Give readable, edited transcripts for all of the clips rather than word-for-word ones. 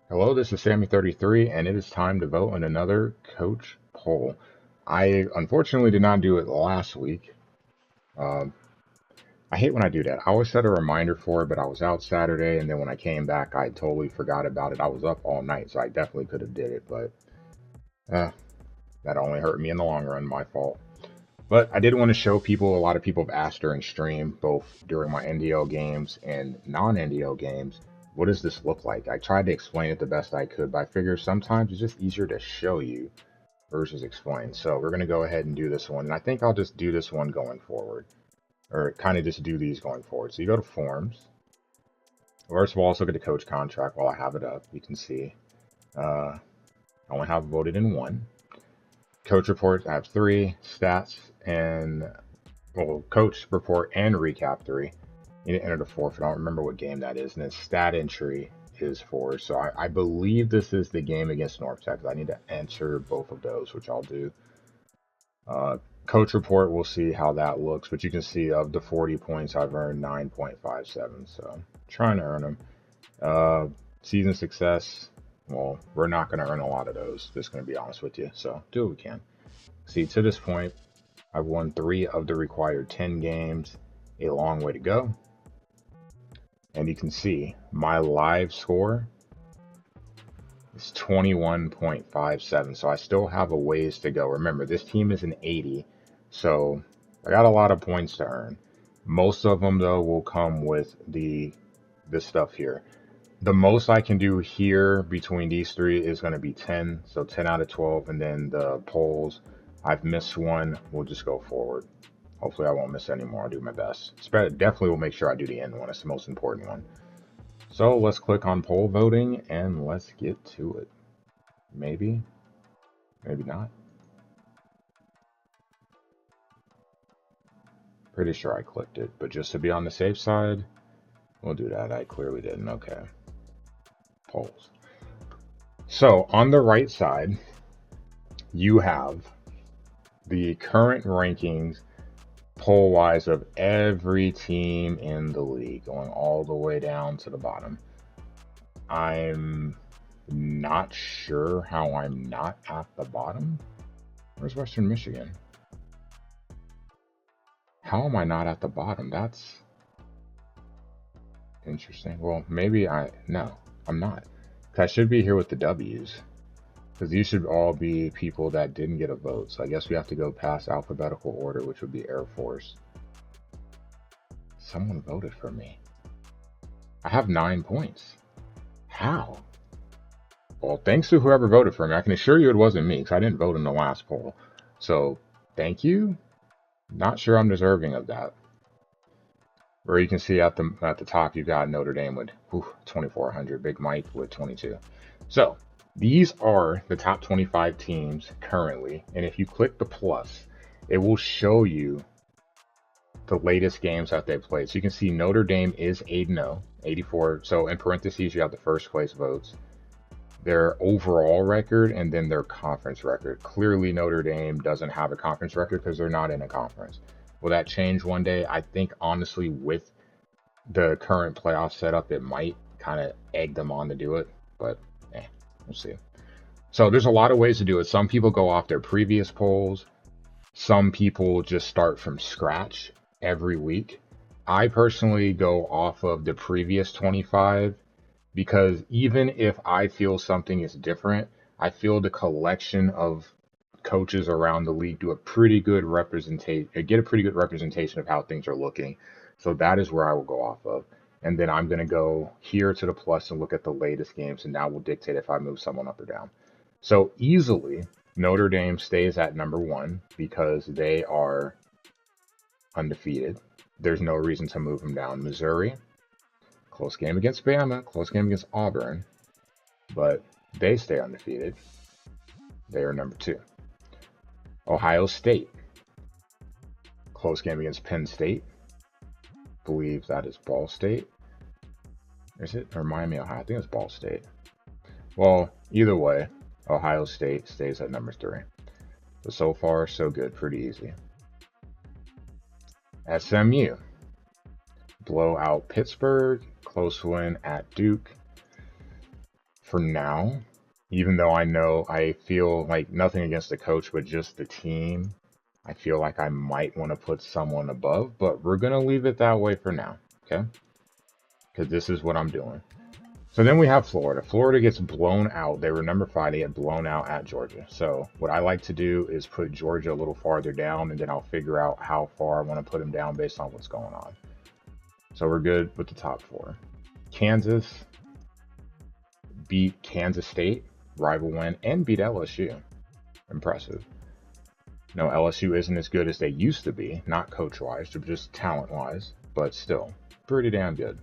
Hello, this is Sammy33, and it is time to vote on another coach poll. I unfortunately did not do it last week. Um, I hate when I do that. I always set a reminder for it, but I was out Saturday, and then when I came back, I totally forgot about it. I was up all night, so I definitely could have did it, but uh, that only hurt me in the long run. My fault. But I did want to show people. A lot of people have asked during stream, both during my NDL games and non-NDL games, what does this look like? I tried to explain it the best I could, but I figure sometimes it's just easier to show you versus explain. So we're going to go ahead and do this one. And I think I'll just do this one going forward, or kind of just do these going forward. So you go to forms. First of all, let's look at the coach contract while I have it up. You can see I only have voted in one. Coach reports, I have three. Stats and, well, coach report and recap three. You need to enter the fourth. I don't remember what game that is. And then stat entry is four. So I believe this is the game against North Texas. I need to enter both of those, which I'll do. Uh, Coach report, we'll see how that looks. But you can see of the 40 points, I've earned 9.57. So trying to earn them. Season success, well, we're not going to earn a lot of those. Just going to be honest with you. So do what we can. See, to this point, I've won 3 of the required 10 games. A long way to go. And you can see my live score is 21.57. So I still have a ways to go. Remember, this team is an 80. So I got a lot of points to earn. Most of them, though, will come with this stuff here. The most I can do here between these three is going to be 10. So 10 out of 12. And then the polls, I've missed one. We'll just go forward. Hopefully I won't miss any more. I'll do my best. Definitely will make sure I do the end one. It's the most important one. So let's click on poll voting and let's get to it. Maybe, maybe not. Pretty sure I clicked it, but just to be on the safe side, we'll do that. I clearly didn't. Okay. Polls. So on the right side, you have the current rankings poll wise of every team in the league, going all the way down to the bottom. I'm not sure how I'm not at the bottom. Where's Western Michigan? How am I not at the bottom? That's interesting. Well, maybe no, I'm not. I should be here with the W's. Because these should all be people that didn't get a vote. So I guess we have to go past alphabetical order, which would be Air Force. Someone voted for me. I have 9 points. How? Well, thanks to whoever voted for me. I can assure you it wasn't me because I didn't vote in the last poll. So thank you. Not sure I'm deserving of that. Where you can see at the top, you got Notre Dame with 2,400, Big Mike with 22. So these are the top 25 teams currently. And if you click the plus, it will show you the latest games that they played. So you can see Notre Dame is 8-0, 84. So in parentheses, you have the first place votes, their overall record, and then their conference record. Clearly, Notre Dame doesn't have a conference record because they're not in a conference. Will that change one day? I think, honestly, with the current playoff setup, it might kind of egg them on to do it. But, we'll see. So there's a lot of ways to do it. Some people go off their previous polls. Some people just start from scratch every week. I personally go off of the previous 25 because even if I feel something is different, I feel the collection of coaches around the league do a pretty good representation, get a pretty good representation of how things are looking. So that is where I will go off of. And then I'm going to go here to the plus and look at the latest games, and that will dictate if I move someone up or down. So easily, Notre Dame stays at number 1 because they are undefeated. There's no reason to move them down. Missouri, close game against Bama, close game against Auburn, but they stay undefeated. They are number 2. Ohio State, close game against Penn State. Believe that is Ball State. Is it? Or Miami, Ohio? I think it's Ball State. Well, either way, Ohio State stays at number 3. So far, so good. Pretty easy. SMU, blow out Pittsburgh, close win at Duke. for now, even though I feel like nothing against the coach, but just the team, I feel like I might want to put someone above, but we're going to leave it that way for now, okay? Because this is what I'm doing. So then we have Florida. Florida gets blown out. They were number 5. They get blown out at Georgia. So what I like to do is put Georgia a little farther down, and then I'll figure out how far I want to put them down based on what's going on. So we're good with the top 4. Kansas beat Kansas State, rival win, and beat LSU. Impressive. No, LSU isn't as good as they used to be, not coach-wise, just talent-wise, but still pretty damn good.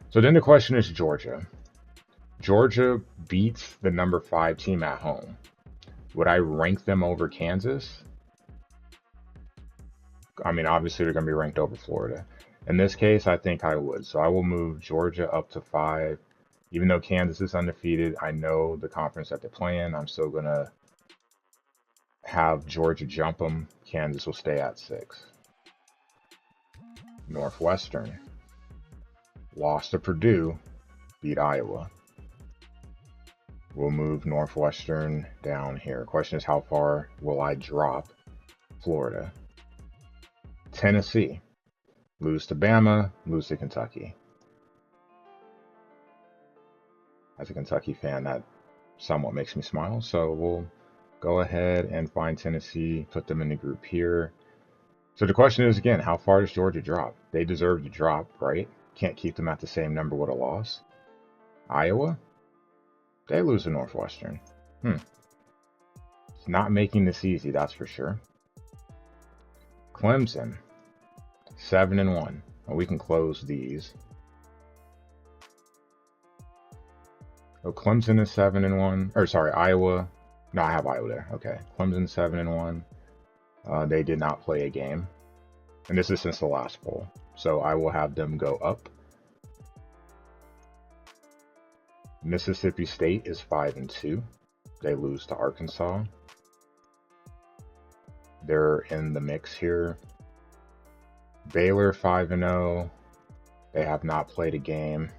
So then the question is Georgia. Georgia beats the number 5 team at home. Would I rank them over Kansas? I mean, obviously they're going to be ranked over Florida. In this case, I think I would. So I will move Georgia up to 5. Even though Kansas is undefeated, I know the conference that they're playing. I'm still going to have Georgia jump them. Kansas will stay at 6. Northwestern lost to Purdue, beat Iowa. We'll move Northwestern down here. Question is, how far will I drop Florida? Tennessee, lose to Bama, lose to Kentucky. As a Kentucky fan, that somewhat makes me smile. So we'll go ahead and find Tennessee, put them in the group here. So the question is, again, how far does Georgia drop? They deserve to drop, right? Can't keep them at the same number with a loss. Iowa, they lose to Northwestern. It's not making this easy, that's for sure. Clemson, 7-1. Well, we can close these. Oh, Clemson is 7-1. Or sorry, Iowa. No, I have Iowa there. Okay, Clemson 7-1. They did not play a game, and this is since the last poll. So I will have them go up. Mississippi State is 5-2. They lose to Arkansas. They're in the mix here. Baylor 5-0. They have not played a game.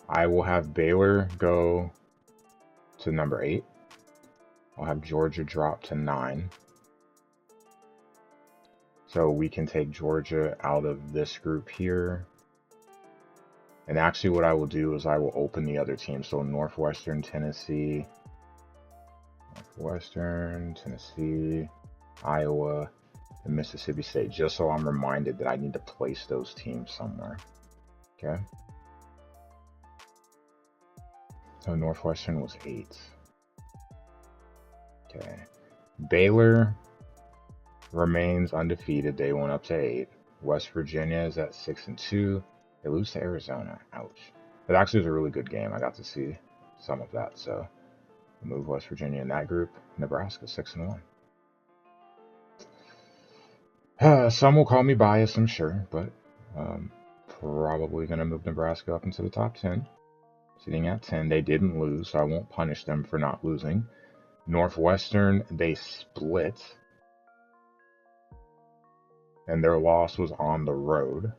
I will have Baylor go to number 8. I'll have Georgia drop to 9. So we can take Georgia out of this group here. And actually what I will do is I will open the other teams. So Northwestern, Tennessee, Iowa, and Mississippi State, just so I'm reminded that I need to place those teams somewhere. Okay. So Northwestern was 8. Okay. Baylor remains undefeated. They went up to 8. West Virginia is at 6-2. They lose to Arizona. Ouch. It actually was a really good game. I got to see some of that. So we'll move West Virginia in that group. Nebraska 6-1. Some will call me biased, I'm sure, but probably going to move Nebraska up into the top 10. Sitting at 10. They didn't lose, so I won't punish them for not losing. Northwestern, they split. And their loss was on the road.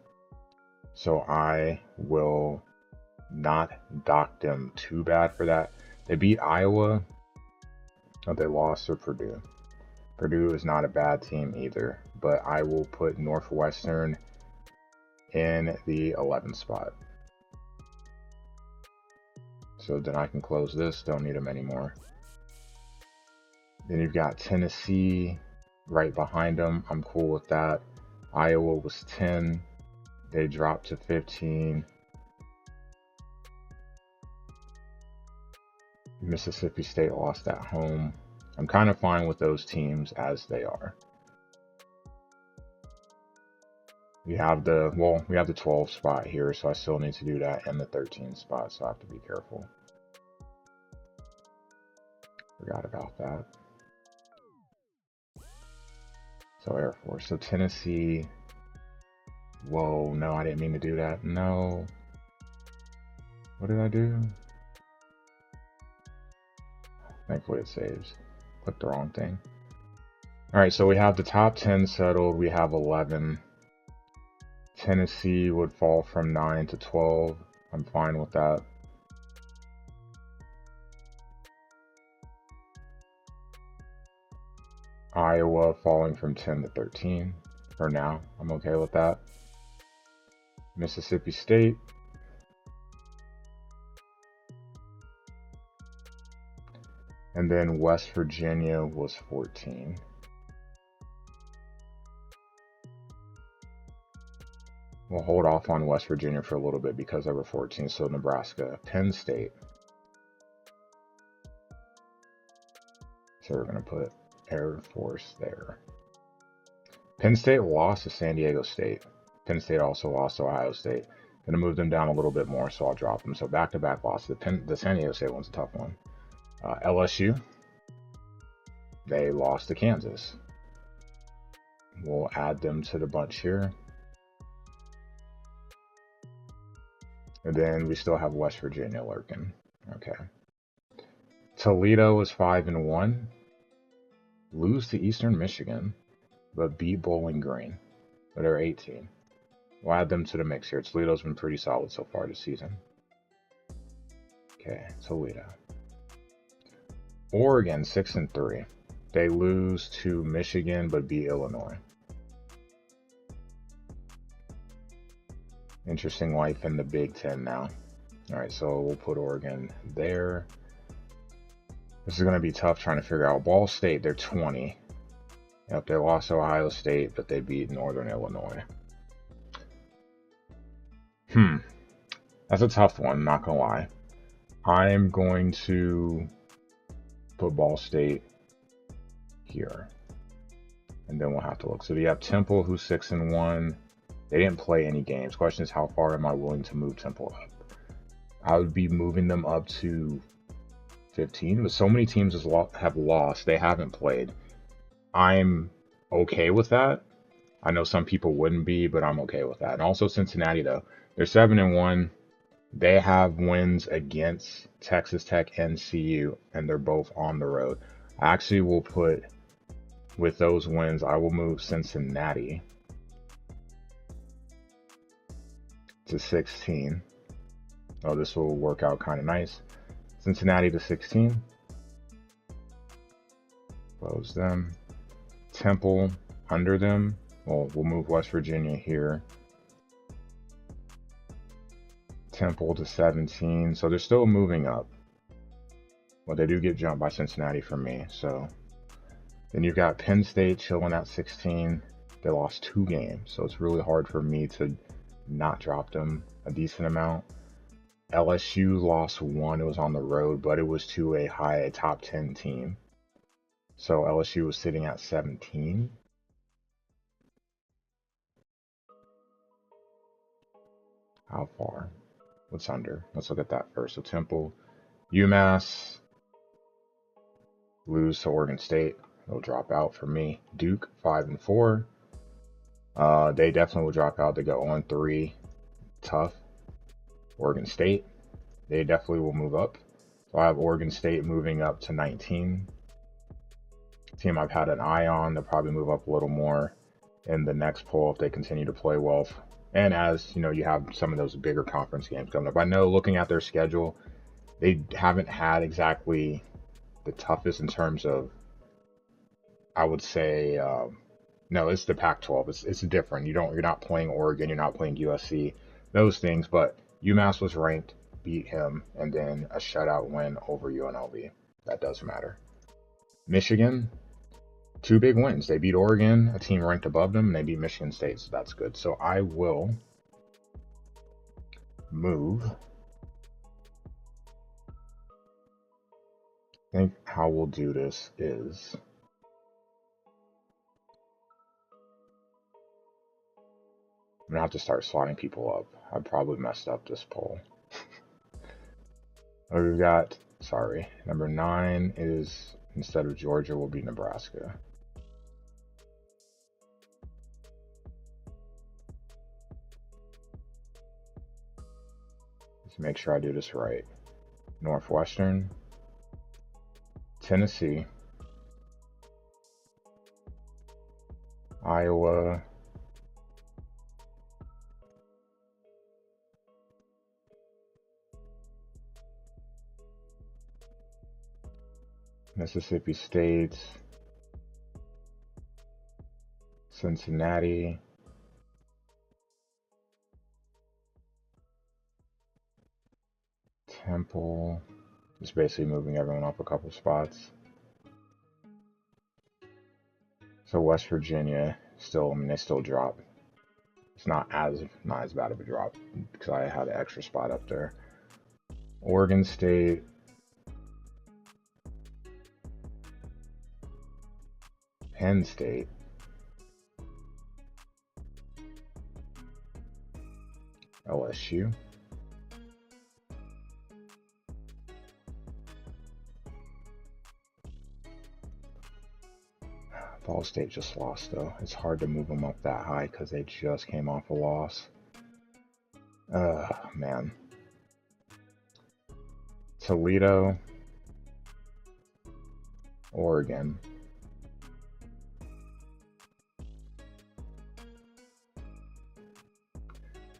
So I will not dock them too bad for that. They beat Iowa. But they lost to Purdue. Purdue is not a bad team either. But I will put Northwestern in the 11th spot. So then I can close this. Don't need them anymore. Then you've got Tennessee right behind them. I'm cool with that. Iowa was 10. They dropped to 15. Mississippi State lost at home. I'm kind of fine with those teams as they are. We have the 12th spot here, so I still need to do that, and the 13th spot, so I have to be careful. Forgot about that. So Air Force. So Tennessee. Whoa, no, I didn't mean to do that. No. What did I do? Thankfully it saves. Clicked the wrong thing. Alright, so we have the top 10 settled. We have 11. Tennessee would fall from 9 to 12. I'm fine with that. Iowa falling from 10 to 13 for now. I'm okay with that. Mississippi State. And then West Virginia was 14. We'll hold off on West Virginia for a little bit because they were 14. So Nebraska, Penn State. So we're going to put Air Force there. Penn State lost to San Diego State. Penn State also lost to Ohio State. Going to move them down a little bit more, so I'll drop them. So back-to-back losses. The San Diego State one's a tough one. LSU, they lost to Kansas. We'll add them to the bunch here. And then we still have West Virginia lurking. Okay. Toledo was 5-1. Lose to Eastern Michigan, but beat Bowling Green. But they're 18. We'll add them to the mix here. Toledo's been pretty solid so far this season. Okay, Toledo. Oregon 6-3. They lose to Michigan, but beat Illinois. Interesting life in the Big Ten now. All right, so we'll put Oregon there. This is going to be tough trying to figure out. Ball State, they're 20. Yep, they lost to Ohio State, but they beat Northern Illinois. That's a tough one, not going to lie. I'm going to put Ball State here. And then we'll have to look. So you have Temple, who's 6-1. They didn't play any games. Question is, how far am I willing to move Temple up? I would be moving them up to 15, but so many teams have lost. They haven't played. I'm okay with that. I know some people wouldn't be, but I'm okay with that. And also Cincinnati, though. They're 7-1. They have wins against Texas Tech and CU, and they're both on the road. I actually will put, with those wins, I will move Cincinnati to 16. Oh, this will work out kind of nice. Cincinnati to 16. Close them. Temple under them. Well, we'll move West Virginia here. Temple to 17. So they're still moving up. Well, they do get jumped by Cincinnati for me. So then you've got Penn State chilling at 16. They lost 2 games. So it's really hard for me to not drop them a decent amount. LSU lost 1. It was on the road, but it was to a top 10 team. So LSU was sitting at 17. How far? What's under? Let's look at that first. So Temple, UMass, lose to Oregon State. They'll drop out for me. Duke 5-4. They definitely will drop out. They go 0-3. Tough. Oregon State, they definitely will move up. So I have Oregon State moving up to 19. Team I've had an eye on. They'll probably move up a little more in the next poll if they continue to play well. And as you know, you have some of those bigger conference games coming up. I know looking at their schedule, they haven't had exactly the toughest in terms of, I would say, no, it's the Pac-12. It's different. You're not playing Oregon. You're not playing USC. Those things, but UMass was ranked, beat him, and then a shutout win over UNLV. That does matter. Michigan, 2 big wins. They beat Oregon, a team ranked above them, and they beat Michigan State, so that's good. So I will move. I think how we'll do this is I'm going to have to start slotting people up. I probably messed up this poll. We've got, sorry, number 9 is, instead of Georgia, will be Nebraska. Let's make sure I do this right. Northwestern, Tennessee, Iowa, Mississippi State, Cincinnati, Temple, just basically moving everyone up a couple spots. So West Virginia, still, I mean, they still drop. It's not as bad of a drop because I had an extra spot up there. Oregon State, Penn State, LSU, Ball State just lost though. It's hard to move them up that high because they just came off a loss. Man. Toledo, Oregon.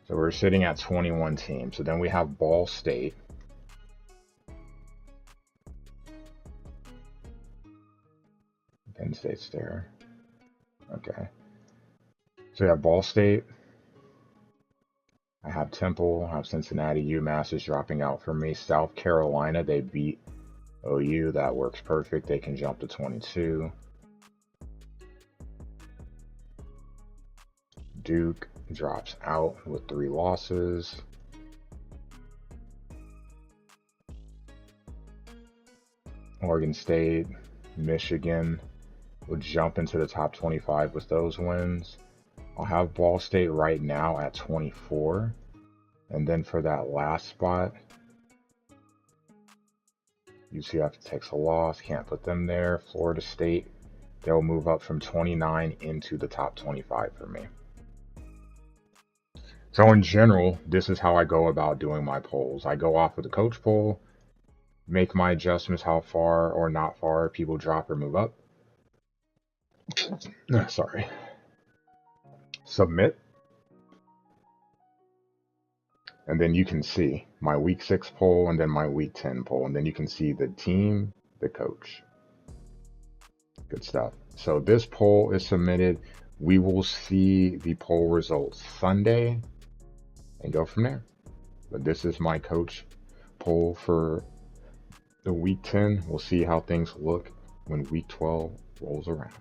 So we're sitting at 21 teams. So then we have Ball State. Penn State's there. Okay. So we have Ball State. I have Temple. I have Cincinnati. UMass is dropping out for me. South Carolina, they beat OU. That works perfect. They can jump to 22. Duke drops out with 3 losses. Oregon State, Michigan would jump into the top 25 with those wins. I'll have Ball State right now at 24. And then for that last spot, UCF takes a loss, can't put them there. Florida State, they'll move up from 29 into the top 25 for me. So in general, this is how I go about doing my polls. I go off of the coach poll, make my adjustments how far or not far people drop or move up. Sorry. Submit. And then you can see my week 6 poll and then my week 10 poll. And then you can see the team, the coach. Good stuff. So this poll is submitted. We will see the poll results Sunday and go from there. But this is my coach poll for the week 10. We'll see how things look when week 12 rolls around.